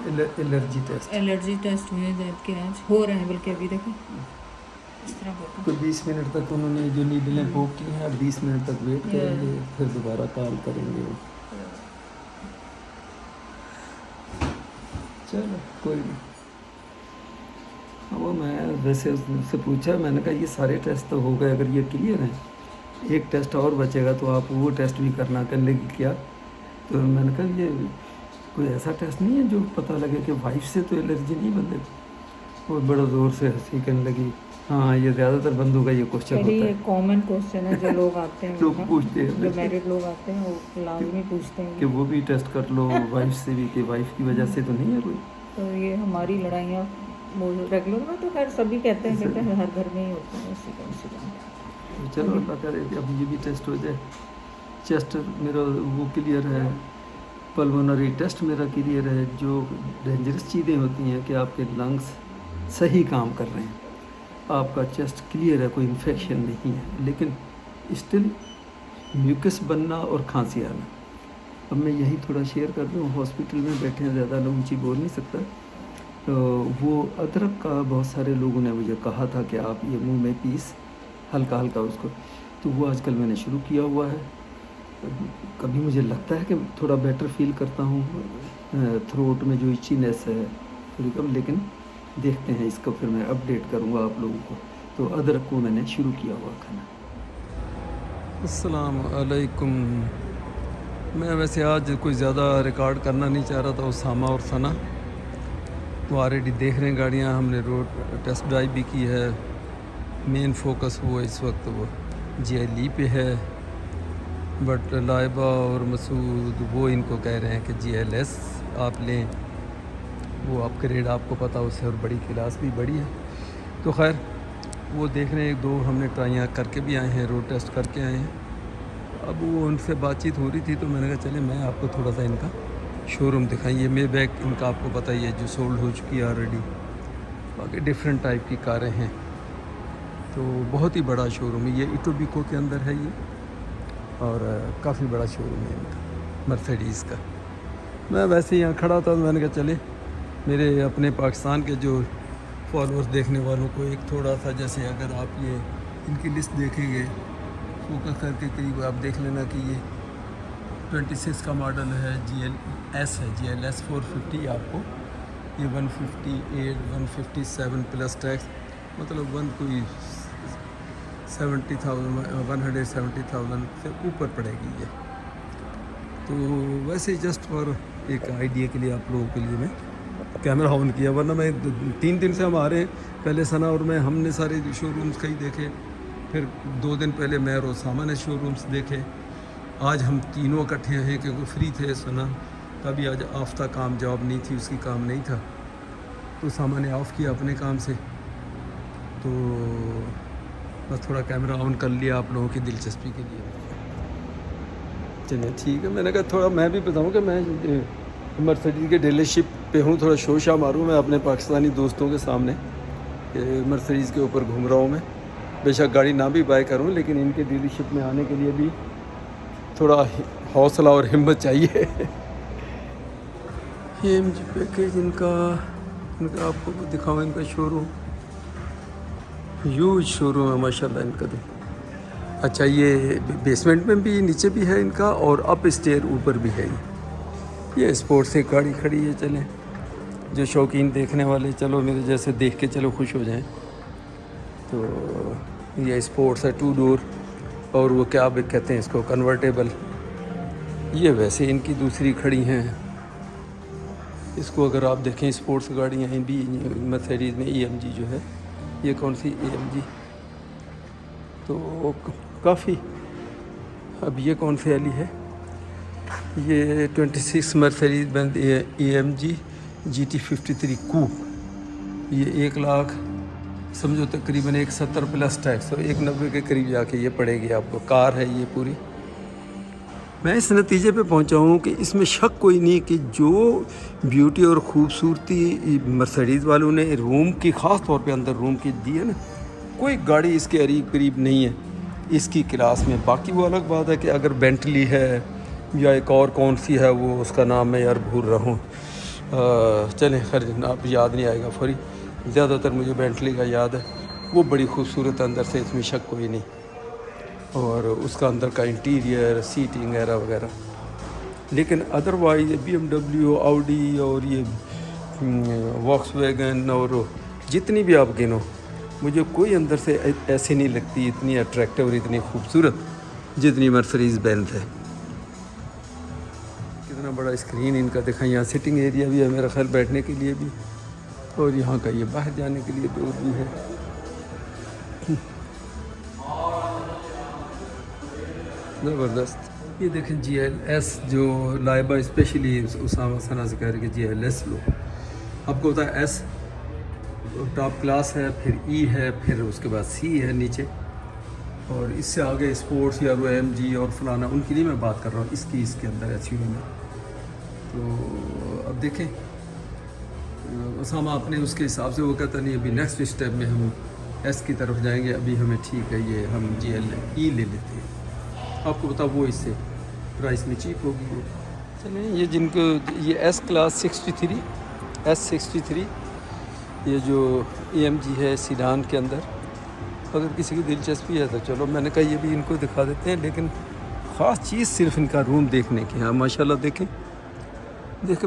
Allergy test हुए जैद के आज हो रहे हैं, बल्कि अभी देखो इस तरह होता कोई 20 मिनट तक उन्होंने जो नीडलें पोक की हैं, अब 20 मिनट तक वेट करेंगे, फिर दोबारा कॉल करेंगे। चलो कोई नहीं। वो मैं वैसे उससे पूछा, मैंने कहा ये सारे टेस्ट तो हो गए, अगर ये क्लियर हैं एक टेस्ट और बचेगा तो आप वो टेस्ट भी करना। करने की क्या, तो मैंने कहा ये कोई ऐसा टेस्ट नहीं है जो पता लगे कि वाइफ से तो एलर्जी नहीं बंदे। वो बड़ा ज़ोर से हंसी करने लगी। हाँ, ये ज़्यादातर बंदों का ये क्वेश्चन होता है, कॉमन क्वेश्चन है जो लोग आते हैं लोग पूछते हैं जो मैरिड लोग आते हैं वो लाजमी पूछते हैं कि वो भी टेस्ट कर लो वाइफ से भी, कि वाइफ की वजह से तो नहीं है कोई। तो ये हमारी लड़ाइयाँ रेगुलर में तो खैर सभी कहते हैं हर घर में ही होता है ऐसी कौन सी बात। चलो अल्लाह करे कि अब ये भी टेस्ट हो जाए। चेस्ट मेरा वो क्लियर है, पल्मोनरी टेस्ट मेरा क्लियर है। जो डेंजरस चीज़ें होती हैं कि आपके लंग्स सही काम कर रहे हैं, आपका चेस्ट क्लियर है, कोई इन्फेक्शन नहीं है, लेकिन स्टिल म्यूकस बनना और खांसी आना। अब मैं यही थोड़ा शेयर कर दूँ, हॉस्पिटल में बैठे हैं, ज़्यादा लोग ऊँची बोल नहीं सकता। तो वो अदरक का बहुत सारे लोगों ने मुझे कहा था कि आप ये मुंह में पीस हल्का हल्का उसको, तो वो आजकल मैंने शुरू किया हुआ है। कभी मुझे लगता है कि थोड़ा बेटर फील करता हूँ, थ्रोट में जो इचीनेस है थोड़ी कम, लेकिन देखते हैं इसको, फिर मैं अपडेट करूँगा आप लोगों को। तो अदरक को मैंने शुरू किया हुआ खाना। अस्सलाम वालेकुम। मैं वैसे आज कोई ज़्यादा रिकॉर्ड करना नहीं चाह रहा था, उसामा और सना वो ऑलरेडी देख रहे हैं गाड़ियाँ, हमने रोड टेस्ट ड्राइव भी की है। मेन फोकस वो इस वक्त वो GLE पे है, बट लाइबा और मसूद वो इनको कह रहे हैं कि GLS आप लें, वो अपग्रेड आपको पता उससे और बड़ी क्लास भी बड़ी है। तो खैर वो देख रहे हैं, एक दो हमने ट्राइयाँ करके भी आए हैं, रोड टेस्ट करके आए हैं। अब वो उनसे बातचीत हो रही थी तो मैंने कहा चले मैं आपको थोड़ा सा इनका शोरूम दिखाएं। ये मेबैक इनका आपको पता ही है जो सोल्ड हो चुकी है ऑलरेडी, बाकी डिफरेंट टाइप की कारें हैं। तो बहुत ही बड़ा शोरूम है ये, इटोबिको के अंदर है ये, और काफ़ी बड़ा शोरूम है इनका मर्सिडीज़ का। मैं वैसे ही यहाँ खड़ा था तो मैंने कहा चले मेरे अपने पाकिस्तान के जो फॉलोअर्स देखने वालों को एक थोड़ा सा, जैसे अगर आप ये इनकी लिस्ट देखेंगे फोकस करके करीब आप देख लेना कि ये 26 का मॉडल है, GLS है, GLS 450 आपको ये 158 157 प्लस टैक्स, मतलब 170,000 से ऊपर पड़ेगी ये। तो वैसे जस्ट फॉर एक आइडिया के लिए आप लोगों के लिए मैं कैमरा ऑन किया, वरना मैं 3 दिन से हम आ रहे हैं। पहले सना और मैं, हमने सारे शोरूम्स कहीं देखे, फिर 2 दिन पहले मैं और उसामा ने शोरूम्स देखे। आज हम तीनों इकट्ठे हैं क्योंकि फ्री थे। सना का भी आज आफ्ता काम जॉब नहीं थी, उसकी काम नहीं था, तो उसामा ने ऑफ़ किया अपने काम से। तो बस थोड़ा कैमरा ऑन कर लिया आप लोगों की दिलचस्पी के लिए। चलिए ठीक है, मैंने कहा थोड़ा मैं भी बताऊं कि मैं मर्सिडीज़ के डीलरशिप पे हूँ, थोड़ा शोशा मारूँ मैं अपने पाकिस्तानी दोस्तों के सामने कि मर्सिडीज़ के ऊपर घूम रहा हूँ मैं। बेशक गाड़ी ना भी बाय करूँ, लेकिन इनके डीलरशिप में आने के लिए भी थोड़ा हौसला और हिम्मत चाहिए। ये MG पैकेज इनका आपको दिखाऊँ, इनका शोरूम ह्यूज शोरूम है माशाल्लाह इनका। तो अच्छा, ये बेसमेंट में भी, नीचे भी है इनका, और अप स्टेयर ऊपर भी है। ये स्पोर्ट्स से गाड़ी खड़ी है, चलें जो शौकीन देखने वाले, चलो मेरे जैसे देख के चलो खुश हो जाएं। तो ये स्पोर्ट्स है 2 डोर, और वो क्या कहते हैं इसको, कन्वर्टेबल। ये वैसे इनकी दूसरी खड़ी हैं। इसको अगर आप देखें स्पोर्ट्स गाड़ियाँ हैं भी मर्सिडीज़ में, EMG जो है, ये कौन सी AMG, तो काफ़ी। अब ये कौन सी वाली है, ये 26 मर्सिडीज़ बेंज AMG GT53 कूप। ये 1 लाख समझो तकरीबन 170 प्लस टैक्स, तो 190 के करीब जाके ये पड़ेगी आपको। कार है ये पूरी। मैं इस नतीजे पे पहुंचा हूँ कि इसमें शक कोई नहीं कि जो ब्यूटी और ख़ूबसूरती मर्सिडीज़ वालों ने रूम की, ख़ास तौर पे अंदर रूम की दी है ना, कोई गाड़ी इसके करीब नहीं है इसकी क्लास में। बाकी वो अलग बात है कि अगर बेंटली है या एक और कौन सी है वो, उसका नाम मैं यार भूल रहा हूँ, चलें खैर आप याद नहीं आएगा फौरी। ज़्यादातर मुझे बेंटली का याद है, वो बड़ी खूबसूरत अंदर से, इसमें शक कोई नहीं। और उसका अंदर का इंटीरियर, सीटिंग वगैरह वगैरह। लेकिन अदरवाइज BMW, ऑडी और ये वॉक्सवैगन और जितनी भी आप गिनो, मुझे कोई अंदर से ऐसी नहीं लगती इतनी अट्रैक्टिव और इतनी खूबसूरत जितनी मर्सिडीज़ बेंज है। कितना बड़ा स्क्रीन इनका देखा, यहाँ सिटिंग एरिया भी है मेरा ख्याल बैठने के लिए भी, और यहाँ का ये बाहर जाने के लिए डोर भी है। ज़बरदस्त। ये देखें GLS जो लाइबा स्पेशली उसामा सना से कह रहे कि GLS लो। आपको पता है S टॉप क्लास है, फिर E है, फिर उसके बाद C है नीचे, और इससे आगे स्पोर्ट्स या AMG और फलाना उनकी नहीं मैं बात कर रहा हूँ, इसके अंदर SUV में। तो अब देखें उसामा अपने उसके हिसाब से वो कहता नहीं, अभी नेक्स्ट स्टेप में हम S की तरफ जाएंगे, अभी हमें ठीक है ये हम GLE ले लेते हैं। आपको बता वो इससे प्राइस में चीप होगी वो। चलें ये जिनको ये S क्लास 63 S63 ये जो AMG है सीडान के अंदर, अगर किसी की दिलचस्पी है तो चलो, मैंने कहा ये भी इनको दिखा देते हैं। लेकिन ख़ास चीज़ सिर्फ इनका रूम देखने की है। माशाल्लाह देखें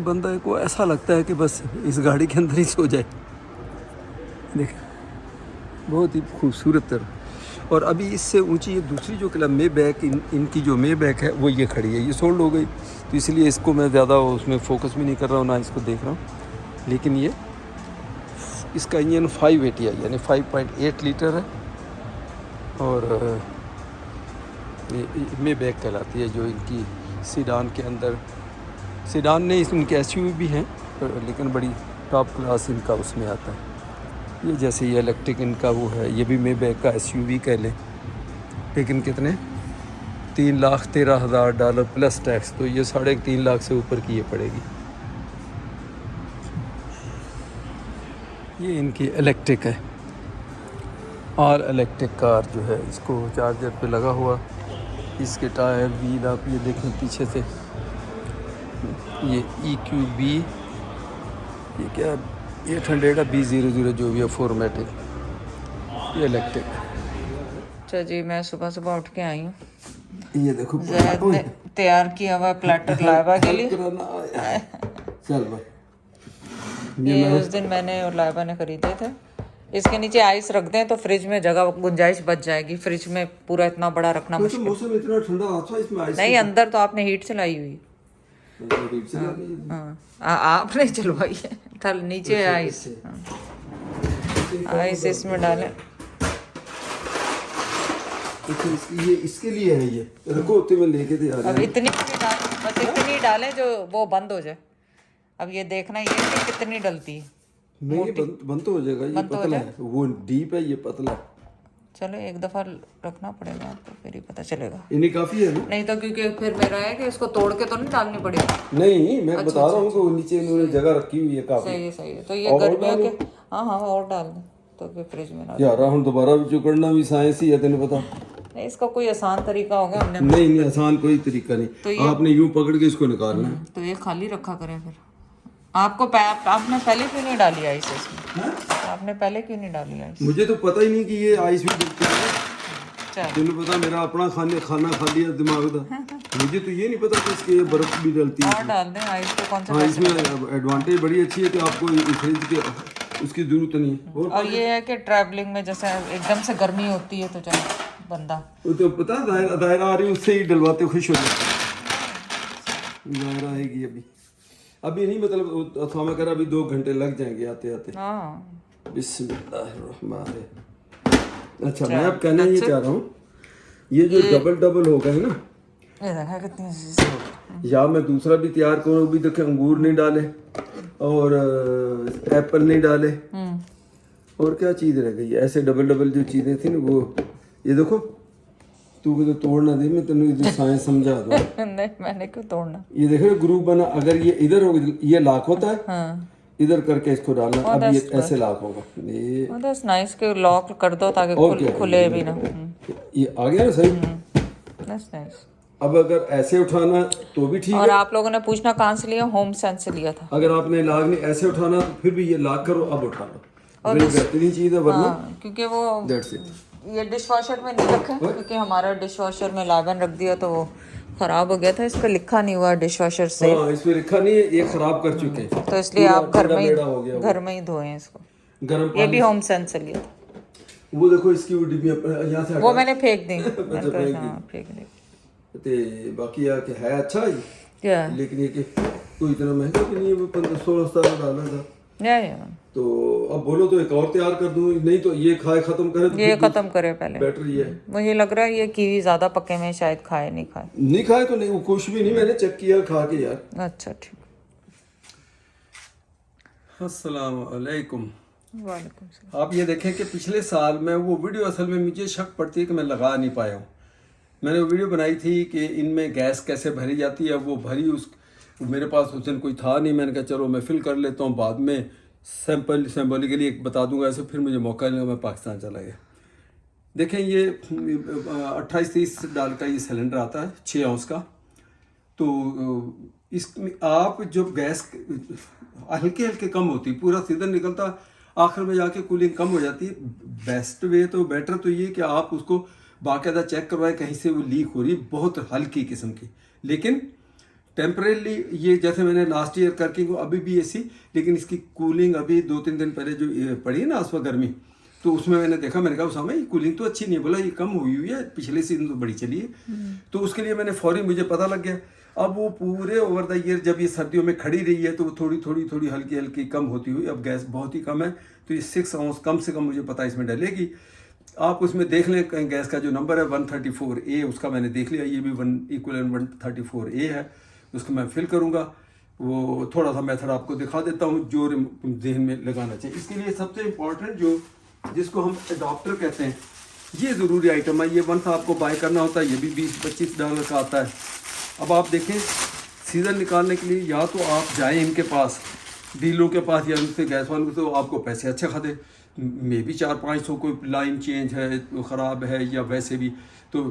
बंदा को ऐसा लगता है कि बस इस गाड़ी के अंदर ही सो जाए। देखें बहुत ही खूबसूरत। और अभी इससे ऊंची ये दूसरी जो क्लब मे बैक इनकी जो मे बैक है वो ये खड़ी है, ये सोल्ड हो गई, तो इसलिए इसको मैं ज़्यादा उसमें फ़ोकस भी नहीं कर रहा हूँ, ना इसको देख रहा हूँ। लेकिन ये इसका इंजन 580 है, यानी 5.8 लीटर है, और ये मे बैक कहलाती है जो इनकी सीडान के अंदर। सीडान नहीं, इनके SUV भी हैं, लेकिन बड़ी टॉप क्लास इनका उसमें आता है। ये जैसे ये इलेक्ट्रिक इनका वो है, ये भी मे बैक का SUV कह लें, लेकिन कितने $3,13,000 प्लस टैक्स, तो ये 3.5 लाख से ऊपर की ये पड़ेगी। ये इनकी इलेक्ट्रिक है, और इलेक्ट्रिक कार जो है, इसको चार्जर पे लगा हुआ, इसके टायर व्हील आप ये देखें पीछे से, ये EQB ये क्या 800 B00 जो भी है 4मैटिक, ये इलेक्ट्रिक। अच्छा जी, मैं सुबह सुबह उठ के आई हूँ। ये देखो ज़ैद ने तैयार किया हुआ प्लेटर लाइबा के लिए। चल भाई, ये उस दिन मैंने और लाइबा ने खरीदे थे। इसके नीचे आइस रख दें तो फ्रिज में जगह गुंजाइश बच जाएगी। फ्रिज में पूरा इतना बड़ा रखना मुश्किल। मौसम इतना ठंडा था, इसमें आइस नहीं, अंदर तो आपने हीट चलाई हुई। आपने चलवाई है, थल नीचे है आइस। आइस इसमें डालें। ये इसके लिए है, ये रखो होते में लेके थे यार। अब इतनी बस इतनी डालें जो वो बंद हो जाए। अब ये देखना ये कि कितनी डलती है। नहीं ये बंद तो हो जाएगा, ये पतला है, वो डीप है, ये पतला है। चलो एक दफा रखना पड़ेगा तो फिर ही पता चलेगा। इन्हीं काफी है ना? नहीं तो क्योंकि फिर मेरा है कि इसको तोड़ के तो नहीं डालनी पड़ेगी। नहीं मैं बता रहा हूँ कि वो नीचे इन्होंने जगह रखी हुई है काफी। सही है। तो ये गर्मियों के हाँ और डाल दें तो फिर फ्रिज में ना यार हम दोबारा भी चुकड़ना भी साइंस ही है, तेने पता नहीं। इसका कोई आसान तरीका होगा हमने। नहीं आसान कोई तरीका नहीं, तो आपने यूं पकड़ के इसको निकालना है। तो ये खाली रखा करें फिर। आपको आपने पहले क्यों नहीं डाली आइस इसमें? आपने पहले क्यों नहीं डाली आइस? मुझे तो पता ही नहीं कि ये आइस भी डलती है। तेन पता मेरा अपना खाना खा लिया दिमाग का, मुझे तो ये नहीं पता कि इसके बर्फ भी डलती है। और डाल दें आइस तो कौन सा। हाँ इसमें एडवांटेज बड़ी अच्छी है कि आपको फ्रिज के उसकी जरूरत नहीं है। और ये है कि ट्रैवलिंग में जैसे एकदम से गर्मी होती है तो चलो बंदा वो तो पता दायरा आ रही है, उससे ही डलवाते खुश हो जाते। दायरा आएगी अभी नहीं, मतलब मैं कह रहा अभी 2 घंटे लग जाएंगे आते आते। बिस्मिल्लाहिर्रहमानिर्रहीम। अच्छा मैं अब कहना ये चाह रहा हूँ, ये जो डबल होगा है ना, ये देखा कितनी। या मैं दूसरा भी तैयार करूँ, भी देखे अंगूर नहीं डाले और एप्पल नहीं डाले, और क्या चीज़ रह गई ऐसे डबल जो चीज़ें थी ना वो। ये देखो तू तो तोड़ना दे, मैं तेन साइंस समझा दूँ। नहीं मैंने क्यों तोड़ना। ये देखो ग्रुप बना, अगर ये इधर हो ये लॉक होता है। हाँ। इधर करके इसको डालना, अब ये ऐसे लॉक होगा। ये दैट्स नाइस के लॉक कर दो ताकि खुले भी ना। ये आ गया ना सही। That's nice. अब अगर ऐसे उठाना तो भी ठीक और है, आप लोगों ने पूछना कहाँ से लिया, होम सेंस से लिया था। अगर आपने लाग नहीं ऐसे उठाना तो फिर भी ये लाग करो, अब उठा लो, बड़ी बेहतरीन चीज़ है। वरना हाँ, क्योंकि वो दैट्स इट। ये डिश वॉशर में नहीं रखे, क्योंकि हमारा डिश वॉशर में लावन रख दिया तो वो खराब हो गया था। इस पे लिखा नहीं हुआ डिश वॉशर से, हाँ, इसमें लिखा नहीं है, ये खराब कर चुके हैं, तो इसलिए पूरा आप टेढ़ा मेढ़ा हो गया वो। घर में ही धोए इसको। गर्म ये पानी भी होम सेंस से लिया था। वो देखो इसकी वो डिब्बियाँ यहाँ से वो हटा मैंने फेंक दी। अच्छा, मैंने फेंक कहा, दी। हाँ, फेंक दी। ते बाकी यार कि है अच्छा ही, या लेकिन ये कि कोई इतना महंगा भी नहीं है, वो 15-16 डाला था। या तो अब बोलो तो एक और तैयार कर दूँ, नहीं तो ये खाए खत्म करे तो ये खत्म करे पहले। बेटर ये है। मुझे लग रहा है ये कीवी ज्यादा पके में शायद खाए नहीं खाए। नहीं खाए तो नहीं, वो कुछ भी नहीं, मैंने चेक किया खा के यार। अच्छा ठीक। अस्सलाम वालेकुम। वालेकुम सलाम। आप ये देखें कि पिछले साल मैं वो वीडियो, असल में मुझे शक पड़ती है कि मैं लगा नहीं पाया हूँ। मैंने वो वीडियो बनाई थी कि इनमें गैस कैसे भरी जाती है, वो भरी उस मेरे पास उस दिन कोई था नहीं, मैंने कहा चलो मैं फिल कर लेता हूँ, बाद में सिंबॉलिकली बता दूंगा ऐसे, फिर मुझे मौका नहीं, मैं पाकिस्तान चला गया। देखें ये 28-30 डाल का ये सिलेंडर आता है 6 औंस का। तो इसमें आप जब गैस हल्के हल्के कम होती, पूरा सीजन निकलता, आखिर में जाके कूलिंग कम हो जाती है। बेस्ट वे तो बेटर तो ये कि आप उसको बाकायदा चेक करवाएं कहीं से वो लीक हो रही, बहुत हल्की किस्म की। लेकिन टेम्परेली ये जैसे मैंने लास्ट ईयर करके को अभी भी एसी, लेकिन इसकी कूलिंग अभी 2-3 दिन पहले जो पड़ी है ना उस वक्त गर्मी, तो उसमें मैंने देखा, मैंने कहा उसामा ये कूलिंग तो अच्छी नहीं है, बोला ये कम हुई हुई है, पिछले सीजन तो बड़ी चली है। तो उसके लिए मैंने फौरी, मुझे पता लग गया। अब वो पूरे ओवर द ईयर जब ये सर्दियों में खड़ी रही है तो वो थोड़ी हल्की हल्की कम होती हुई, अब गैस बहुत ही कम है, तो ये 6 औंस कम से कम मुझे पता है इसमें डलेगी। आप उसमें देख लें गैस का जो नंबर है 134A, उसका मैंने देख लिया, ये भी 134A है, उसको मैं फिल करूँगा। वो थोड़ा सा मेथड आपको दिखा देता हूँ जो जहन में लगाना चाहिए। इसके लिए सबसे इम्पोर्टेंट जो जिसको हम एडाप्टर कहते हैं, ये ज़रूरी आइटम है। ये वंस आपको बाय करना होता है, ये भी $20-25 का आता है। अब आप देखें सीज़न निकालने के लिए या तो आप जाएं इनके पास, डीलरों के पास, या उनसे गैस वालों से, तो आपको पैसे अच्छे खाते, मे भी 400-500, कोई लाइन चेंज है तो ख़राब है या वैसे भी तो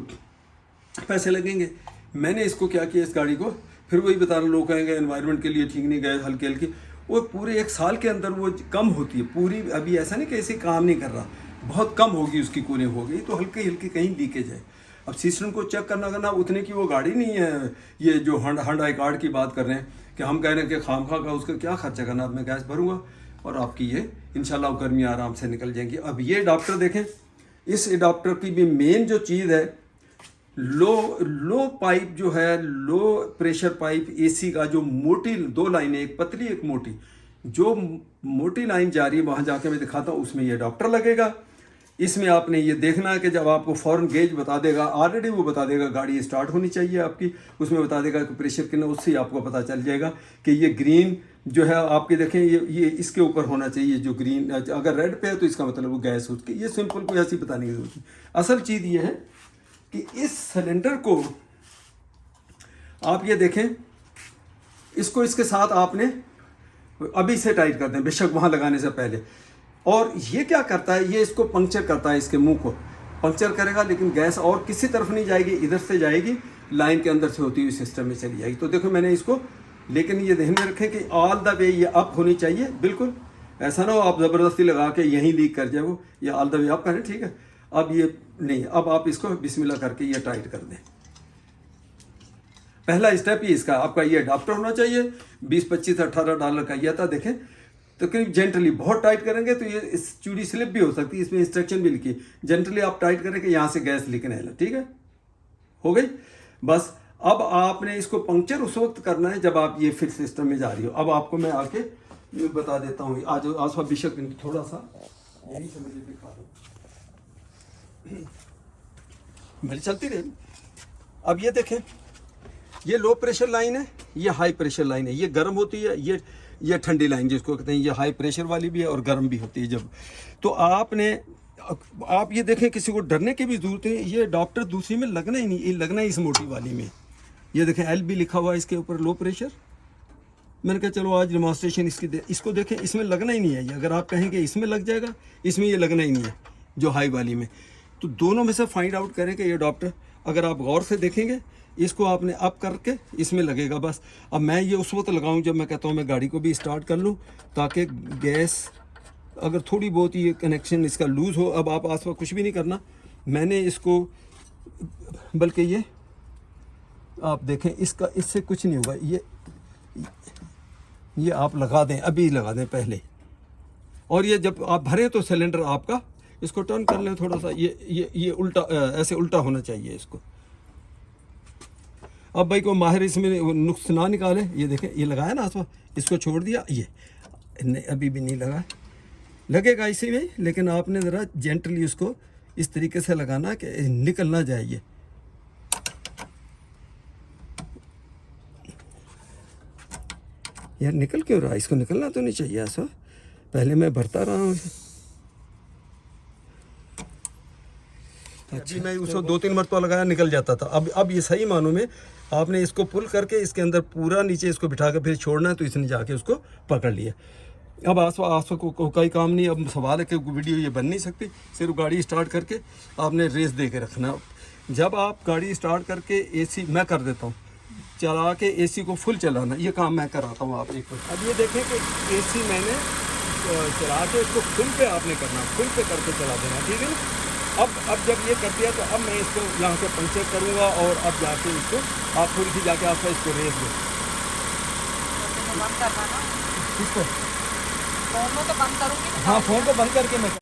पैसे लगेंगे। मैंने इसको क्या किया, इस गाड़ी को, फिर वही बता रहे, लोग कहेंगे एनवायरनमेंट के लिए ठीक नहीं, गए हल्के हल्की, वो पूरे 1 साल के अंदर वो कम होती है पूरी। अभी ऐसा नहीं कि ऐसे काम नहीं कर रहा, बहुत कम होगी उसकी कूलिंग हो गई, तो हल्की हल्की कहीं लीकेज है। अब सिस्टम को चेक करना उतने की वो गाड़ी नहीं है। ये जो हंडाई कार्ड की बात कर रहे हैं कि हम कह रहे हैं कि खामखा का उसका क्या खर्चा करना, अब मैं गैस भरूंगा और आपकी ये इंशाल्लाह गर्मी आराम से निकल जाएंगी। अब ये अडाप्टर देखें, इस अडाप्टर की भी मेन जो चीज़ है, लो पाइप जो है, लो प्रेशर पाइप एसी का, जो मोटी 2 लाइनें, एक पतली एक मोटी, जो मोटी लाइन जा रही है वहाँ जाके मैं दिखाता हूँ, उसमें ये अडाप्टर लगेगा। इसमें आपने ये देखना है कि जब आपको फ़ौरन गेज बता देगा, ऑलरेडी वो बता देगा गाड़ी स्टार्ट होनी चाहिए आपकी, उसमें बता देगा कि प्रेशर कितना, उससे आपको पता चल जाएगा कि ये ग्रीन जो है आपके देखें, ये इसके ऊपर होना चाहिए जो ग्रीन, अगर रेड पे है तो इसका मतलब वो गैस होती है। ये सिंपल कोई ऐसी बताने की जरूरत नहीं। असल चीज़ ये है कि इस सिलेंडर को आप ये देखें, इसको इसके साथ आपने अभी से टाइट कर दें, बेशक वहाँ लगाने से पहले। और ये क्या करता है, ये इसको पंक्चर करता है, इसके मुंह को पंक्चर करेगा, लेकिन गैस और किसी तरफ नहीं जाएगी, इधर से जाएगी, लाइन के अंदर से होती हुई सिस्टम में चली जाएगी। तो देखो मैंने इसको, लेकिन ये ध्यान में रखें कि ऑल द वे ये अप होनी चाहिए, बिल्कुल ऐसा ना हो आप ज़बरदस्ती लगा के यहीं लीक कर जाए वो, ये ऑल द वे अप करें, ठीक है। अब ये नहीं, अब आप इसको बिस्मिल्लाह करके ये टाइट कर दें। पहला स्टेप ही इसका, आपका ये अडाप्टर होना चाहिए। $20-25-18 का ये था, देखें तो करीब जेंटली, बहुत टाइट करेंगे तो ये इस चूड़ी स्लिप भी हो सकती है, इसमें इंस्ट्रक्शन भी लिखी, जेंटली आप टाइट करें कि यहाँ से गैस लीक नहीं, ठीक है, हो गई बस। अब आपने इसको पंक्चर उस वक्त करना है जब आप ये फिट सिस्टम में जा रही हो। अब आपको मैं आके बता देता हूँ, आज आसफा बेशक थोड़ा सा यही से मुझे दिखा दो, मेरी चलती रही। अब ये देखें, ये लो प्रेशर लाइन है, ये हाई प्रेशर लाइन है, ये गर्म होती है, ये ठंडी लाइन जिसको कहते हैं, ये हाई प्रेशर वाली भी है और गर्म भी होती है जब। तो आपने, आप ये देखें, किसी को डरने की भी जरूरत है, ये अडाप्टर दूसरी में लगना ही नहीं, ये लगना है इस मोटी वाली में। ये देखें LB लिखा हुआ है इसके ऊपर, लो प्रेशर। मैंने कहा चलो आज डेमोन्स्ट्रेशन इसको देखें, इसमें लगना ही नहीं है ये। अगर आप कहेंगे इसमें लग जाएगा, इसमें ये लगना ही नहीं है जो हाई वाली में। तो दोनों में से फाइंड आउट करें कि ये अडाप्टर, अगर आप गौर से देखेंगे इसको आपने अप करके इसमें लगेगा बस। अब मैं ये उस वक्त लगाऊं जब मैं कहता हूं मैं गाड़ी को भी स्टार्ट कर लूं, ताकि गैस अगर थोड़ी बहुत ये कनेक्शन इसका लूज़ हो। अब आप आस-पास कुछ भी नहीं करना, मैंने इसको, बल्कि ये आप देखें इसका, इससे कुछ नहीं होगा। ये आप लगा दें, अभी लगा दें पहले, और ये जब आप भरें तो सिलेंडर आपका, इसको टर्न कर लें थोड़ा सा, ये उल्टा, ऐसे उल्टा होना चाहिए इसको। अब भाई को माहिर इसमें नुक्स ना निकाले। ये देखें, ये लगाया ना आसपास, इसको छोड़ दिया, ये नहीं, अभी भी नहीं लगा, लगेगा इसी में, लेकिन आपने ज़रा जेंटली उसको इस तरीके से लगाना कि निकल ना जाए ये। यार निकल क्यों रहा है? इसको निकलना तो नहीं चाहिए ऐसा, पहले मैं भरता रहा हूँ। अच्छा, मैं उसको 2-3 मरतबा लगाया, निकल जाता था। अब ये सही मानों में आपने इसको पुल करके इसके अंदर पूरा नीचे इसको बिठा के फिर छोड़ना है, तो इसने जाके उसको पकड़ लिया। अब आसपास को कोई काम नहीं। अब सवाल है कि वीडियो ये बन नहीं सकती, सिर्फ गाड़ी स्टार्ट करके आपने रेस दे के रखना। जब आप गाड़ी स्टार्ट करके एसी मैं कर देता हूँ, चला के एसी को फुल चलाना, ये काम मैं कराता हूँ आप एक। अब ये देखें कि एसी मैंने चला के इसको फुल पे आपने करना, फुल पे करके चला देना, ठीक है ना। अब जब ये कर दिया तो अब मैं इसको यहाँ से पंचर करूँगा, और अब जाके इसको आप थोड़ी सी जाके आपका इसको रेस दो। बंद करना ना इसको फोन में तो बंद करूँगी। हाँ, फ़ोन को बंद करके मैं